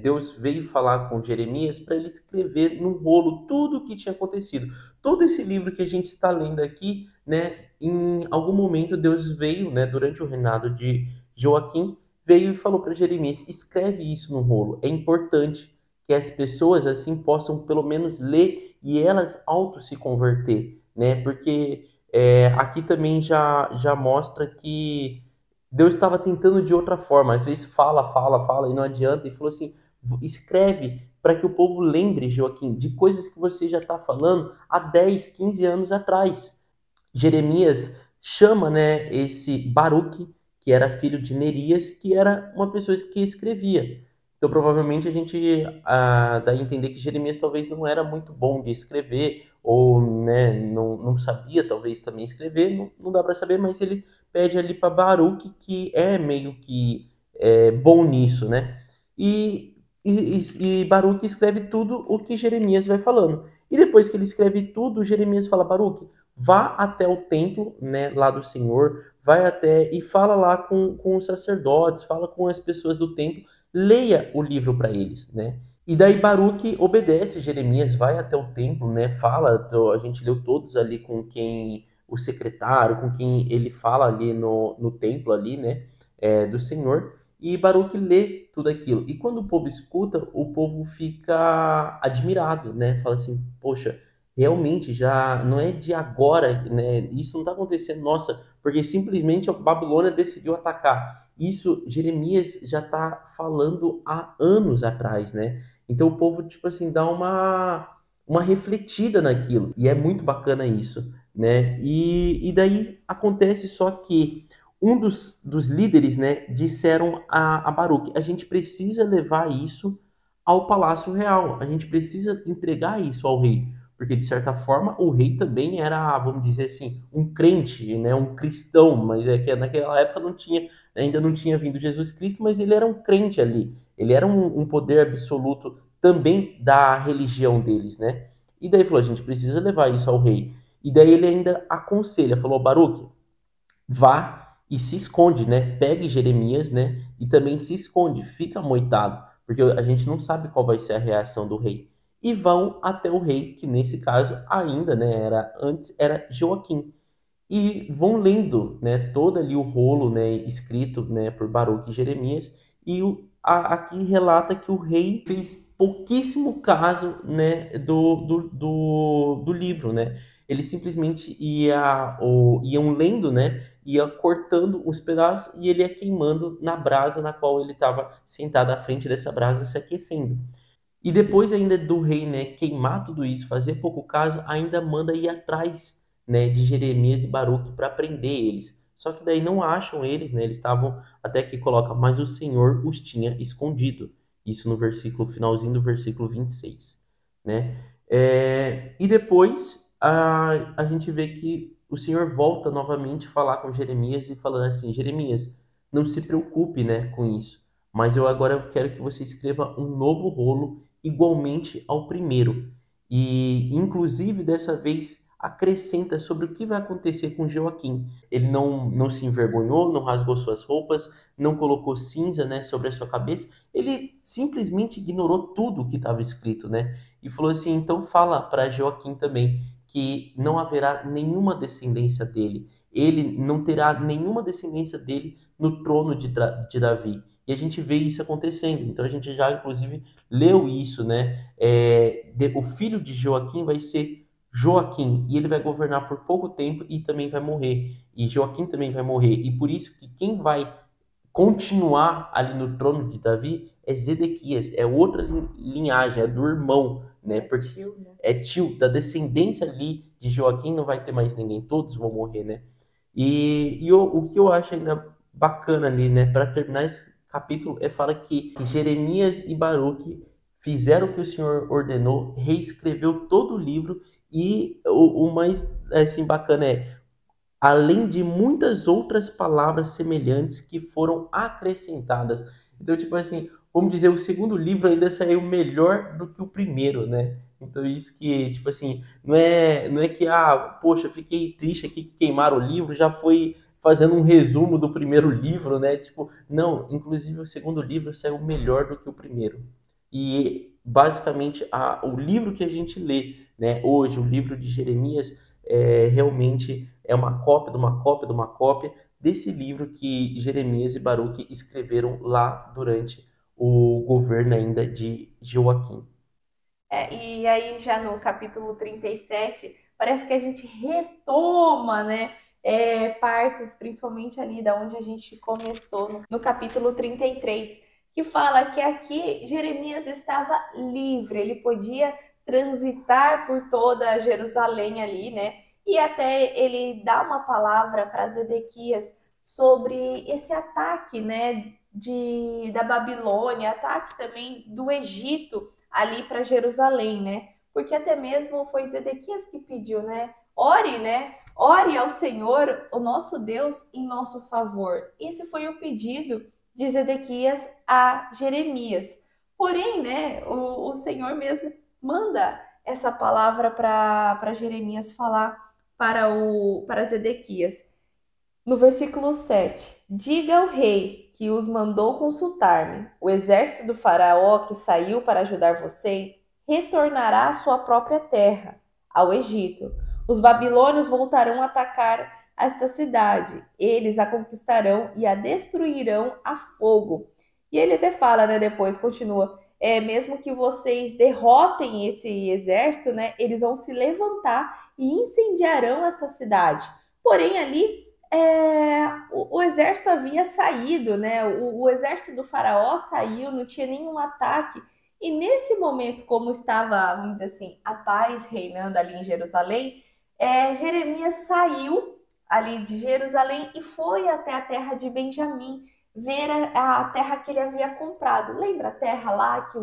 Deus veio falar com Jeremias para ele escrever num rolo tudo o que tinha acontecido. Todo esse livro que a gente está lendo aqui, né? Em algum momento Deus veio, né? Durante o reinado de Joaquim, veio e falou para Jeremias: escreve isso no rolo. É importante que as pessoas assim possam pelo menos ler e elas auto se converter, né? Porque aqui também já mostra que Deus estava tentando de outra forma. Às vezes fala e não adianta. E falou assim: escreve para que o povo lembre, Joaquim, de coisas que você já está falando há 10, 15 anos atrás. Jeremias chama, né, esse Baruque, que era filho de Nerias, que era uma pessoa que escrevia. Então, provavelmente, a gente dá a entender que Jeremias talvez não era muito bom de escrever, ou né, não sabia talvez também escrever, não dá para saber, mas ele pede ali para Baruque, que é meio que bom nisso, né? E Baruque escreve tudo o que Jeremias vai falando. E depois que ele escreve tudo, Jeremias fala: Baruque, vá até o templo, né, lá do Senhor, vai até e fala lá com os sacerdotes, fala com as pessoas do templo, leia o livro para eles, né? E daí Baruque obedece, Jeremias vai até o templo, né? Fala, a gente leu todos ali com quem o secretário, com quem ele fala ali no templo ali, né? Do Senhor. E Baruque lê tudo aquilo. E quando o povo escuta, o povo fica admirado, né? Fala assim: poxa, realmente já não é de agora, né? Isso não está acontecendo, nossa, porque simplesmente a Babilônia decidiu atacar. Isso Jeremias já está falando há anos atrás, né? Então o povo, tipo assim, dá uma refletida naquilo. E é muito bacana isso, né? E daí acontece só que um dos líderes, né, disseram a Baruque: a gente precisa levar isso ao Palácio Real, a gente precisa entregar isso ao rei, porque de certa forma o rei também era, vamos dizer assim, um crente, né, um cristão, mas é que naquela época ainda não tinha vindo Jesus Cristo, mas ele era um crente ali, ele era um poder absoluto também da religião deles, né? E daí falou: a gente precisa levar isso ao rei. E daí ele ainda aconselha, falou: Baruque, vá e se esconde, né? Pegue Jeremias, né? E também se esconde, fica amoitado, porque a gente não sabe qual vai ser a reação do rei. E vão até o rei, que nesse caso ainda, né, era Joaquim. E vão lendo, né, todo ali o rolo, né, escrito, né, por Baruque e Jeremias, e aqui relata que o rei fez pouquíssimo caso, né, do livro, né? Ele simplesmente iam lendo, né, ia cortando os pedaços e ele ia queimando na brasa na qual ele estava sentado à frente dessa brasa se aquecendo. E depois ainda do rei, né, queimar tudo isso, fazer pouco caso, ainda manda ir atrás, né, de Jeremias e Baruque para prender eles. Só que daí não acham eles, né? Eles estavam, até que coloca: mas o Senhor os tinha escondido. Isso no versículo finalzinho do versículo 26, né? E depois a gente vê que o Senhor volta novamente a falar com Jeremias e falando assim: Jeremias, não se preocupe, né, com isso, mas eu agora quero que você escreva um novo rolo igualmente ao primeiro. E, inclusive, dessa vez acrescenta sobre o que vai acontecer com Joaquim. Ele não se envergonhou, não rasgou suas roupas, não colocou cinza, né, sobre a sua cabeça. Ele simplesmente ignorou tudo o que estava escrito, né? E falou assim: então fala para Joaquim também que não haverá nenhuma descendência dele. Ele não terá nenhuma descendência dele no trono de Davi. E a gente vê isso acontecendo. Então a gente já, inclusive, leu isso, né? O filho de Joaquim vai ser Joaquim, e ele vai governar por pouco tempo e também vai morrer. E Joaquim também vai morrer. E por isso que quem vai continuar ali no trono de Davi é Zedequias, é outra linhagem, é do irmão, né? É Porque tio, né? é tio da descendência ali de Joaquim, não vai ter mais ninguém, todos vão morrer, né? O que eu acho ainda bacana ali, né, para terminar esse capítulo, é fala que Jeremias e Baruque fizeram o que o Senhor ordenou, reescreveu todo o livro e o mais assim bacana é além de muitas outras palavras semelhantes que foram acrescentadas. Então, tipo assim, vamos dizer, o segundo livro ainda saiu melhor do que o primeiro, né? Então, isso que, tipo assim, não é que, poxa, fiquei triste aqui que queimaram o livro, já foi fazendo um resumo do primeiro livro, né? Tipo, não, inclusive o segundo livro saiu melhor do que o primeiro. E, basicamente, o livro que a gente lê, né, hoje, o livro de Jeremias, realmente é uma cópia de uma cópia de uma cópia desse livro que Jeremias e Baruque escreveram lá durante o governo ainda de Joaquim. E aí, já no capítulo 37, parece que a gente retoma, né, partes, principalmente ali da onde a gente começou, no capítulo 33, que fala que aqui Jeremias estava livre, ele podia transitar por toda Jerusalém ali, né, e até ele dá uma palavra para Zedequias sobre esse ataque, né, da Babilônia, ataque também do Egito ali para Jerusalém, né? Porque até mesmo foi Zedequias que pediu, né? Ore, né? Ore ao Senhor, o nosso Deus, em nosso favor. Esse foi o pedido de Zedequias a Jeremias. Porém, né, o Senhor mesmo manda essa palavra para Jeremias falar para Zedequias. No versículo 7, diga ao rei que os mandou consultar-me. O exército do faraó que saiu para ajudar vocês retornará à sua própria terra, ao Egito. Os babilônios voltarão a atacar esta cidade. Eles a conquistarão e a destruirão a fogo. E ele até fala, né, depois, continua, mesmo que vocês derrotem esse exército, né, eles vão se levantar e incendiarão esta cidade. Porém, ali o exército havia saído, né? O exército do faraó saiu, não tinha nenhum ataque. E nesse momento, como estava, vamos dizer assim, a paz reinando ali em Jerusalém, Jeremias saiu ali de Jerusalém e foi até a terra de Benjamim, ver a terra que ele havia comprado. Lembra a terra lá que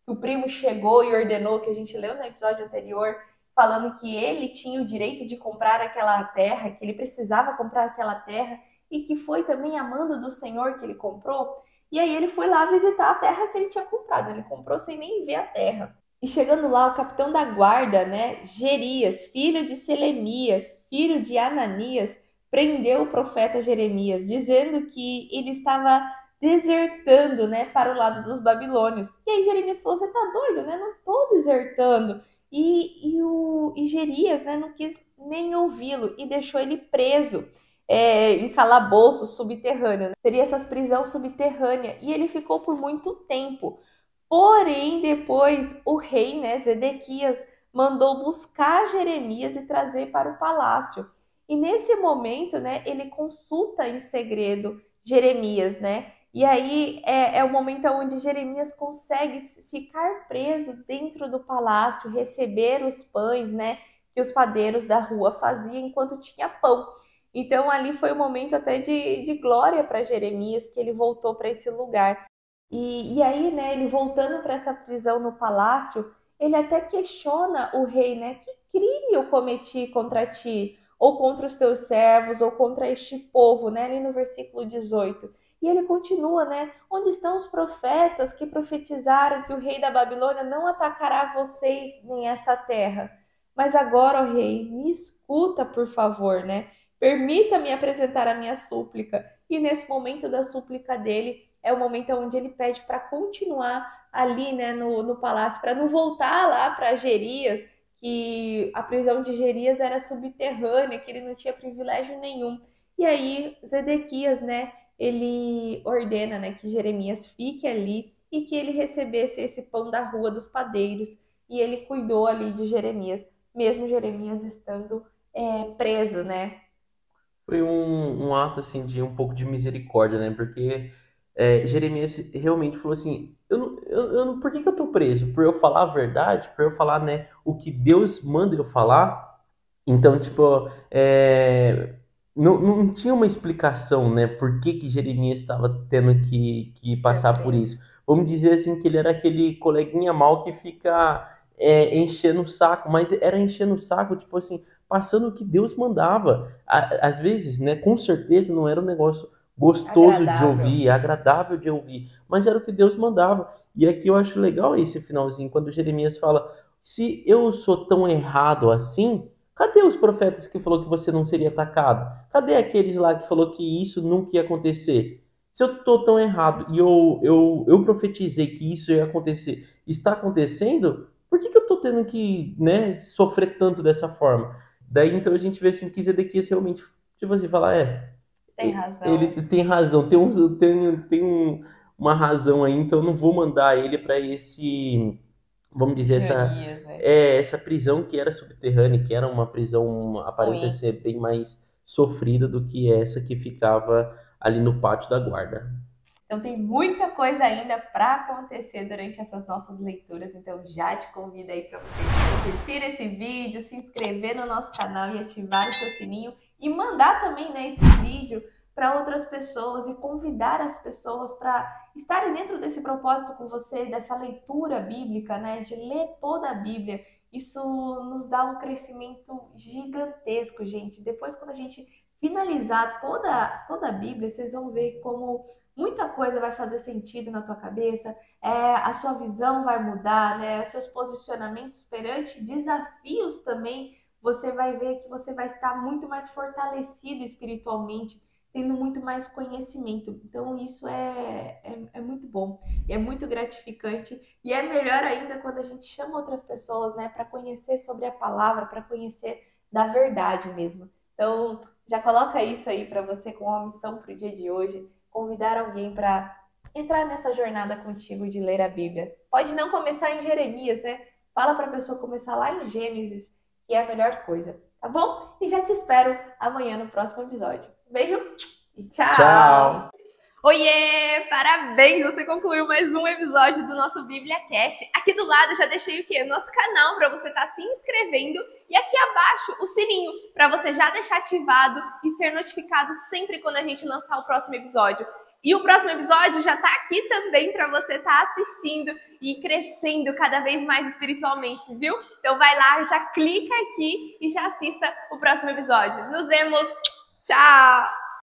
o primo chegou e ordenou, que a gente leu no episódio anterior, falando que ele tinha o direito de comprar aquela terra, que ele precisava comprar aquela terra e que foi também a mando do Senhor que ele comprou. E aí ele foi lá visitar a terra que ele tinha comprado. Ele comprou sem nem ver a terra. E chegando lá, o capitão da guarda, né, Gerias, filho de Selemias, filho de Ananias, prendeu o profeta Jeremias, dizendo que ele estava desertando, né, para o lado dos babilônios. E aí Jeremias falou: "Você tá doido, né? Não tô desertando." E Gerias, né, não quis nem ouvi-lo e deixou ele preso em calabouço subterrâneo, né? Seria essas prisão subterrânea. E ele ficou por muito tempo. Porém, depois o rei, né, Zedequias, mandou buscar Jeremias e trazer para o palácio. E nesse momento, né, ele consulta em segredo Jeremias, né? E aí é o momento onde Jeremias consegue ficar preso dentro do palácio, receber os pães, né, que os padeiros da rua faziam enquanto tinha pão. Então ali foi um momento até de glória para Jeremias, que ele voltou para esse lugar. E aí, né, ele voltando para essa prisão no palácio, ele até questiona o rei, né, que crime eu cometi contra ti, ou contra os teus servos, ou contra este povo, né, ali no versículo 18. E ele continua, né, onde estão os profetas que profetizaram que o rei da Babilônia não atacará vocês nem esta terra? Mas agora, ó rei, me escuta, por favor, né, permita-me apresentar a minha súplica. E nesse momento da súplica dele, é o momento onde ele pede para continuar ali, né, no palácio, para não voltar lá para Gerias, que a prisão de Gerias era subterrânea, que ele não tinha privilégio nenhum. E aí Zedequias, né, ele ordena, né, que Jeremias fique ali e que ele recebesse esse pão da rua dos padeiros, e ele cuidou ali de Jeremias mesmo Jeremias estando preso, né? Foi um ato assim de um pouco de misericórdia, né? Porque Jeremias realmente falou assim: por que que eu tô preso? Por eu falar a verdade, por eu falar, né, o que Deus manda eu falar. Então, tipo, não tinha uma explicação, né, por que que Jeremias estava tendo que Ser passar por preso. isso. Vamos dizer assim que ele era aquele coleguinha mal que fica enchendo o saco, mas era enchendo o saco, tipo assim, passando o que Deus mandava. Às vezes, né, com certeza não era um negócio gostoso de Agradável. ouvir, agradável de ouvir, mas era o que Deus mandava. E aqui eu acho legal esse finalzinho, quando Jeremias fala: se eu sou tão errado assim, cadê os profetas que falou que você não seria atacado? Cadê aqueles lá que falou que isso nunca ia acontecer? Se eu tô tão errado e eu profetizei que isso ia acontecer, está acontecendo, por que que eu tô tendo que, né, sofrer tanto dessa forma? Daí então a gente vê assim que Zedequias realmente, tipo assim, fala, Tem razão. ele tem razão, uma razão aí, então eu não vou mandar ele para esse, vamos dizer, Jeremias, né? essa prisão que era subterrânea, que era uma prisão aparenta Ruim. ser bem mais sofrida do que essa que ficava ali no pátio da guarda. Então tem muita coisa ainda para acontecer durante essas nossas leituras. Então já te convido aí para você curtir esse vídeo, se inscrever no nosso canal e ativar o seu sininho e mandar também, né, esse vídeo para outras pessoas e convidar as pessoas para estarem dentro desse propósito com você, dessa leitura bíblica, né, de ler toda a Bíblia. Isso nos dá um crescimento gigantesco, gente. Depois, quando a gente finalizar toda a Bíblia, vocês vão ver como muita coisa vai fazer sentido na tua cabeça, a sua visão vai mudar, né? Seus posicionamentos perante desafios também, você vai ver que você vai estar muito mais fortalecido espiritualmente, tendo muito mais conhecimento. Então, isso é muito bom, e é muito gratificante, e é melhor ainda quando a gente chama outras pessoas, né, para conhecer sobre a palavra, para conhecer da verdade mesmo. Então, já coloca isso aí para você com uma missão para o dia de hoje, convidar alguém para entrar nessa jornada contigo de ler a Bíblia. Pode não começar em Jeremias, né? Fala para a pessoa começar lá em Gênesis, que é a melhor coisa, tá bom? E já te espero amanhã no próximo episódio. Beijo e tchau! Tchau! Oiê! Parabéns! Você concluiu mais um episódio do nosso Bíblia Cast. Aqui do lado eu já deixei o quê? Nosso canal para você estar se inscrevendo e aqui abaixo o sininho para você já deixar ativado e ser notificado sempre quando a gente lançar o próximo episódio. E o próximo episódio já está aqui também para você estar assistindo e crescendo cada vez mais espiritualmente, viu? Então vai lá, já clica aqui e já assista o próximo episódio. Nos vemos! Tchau!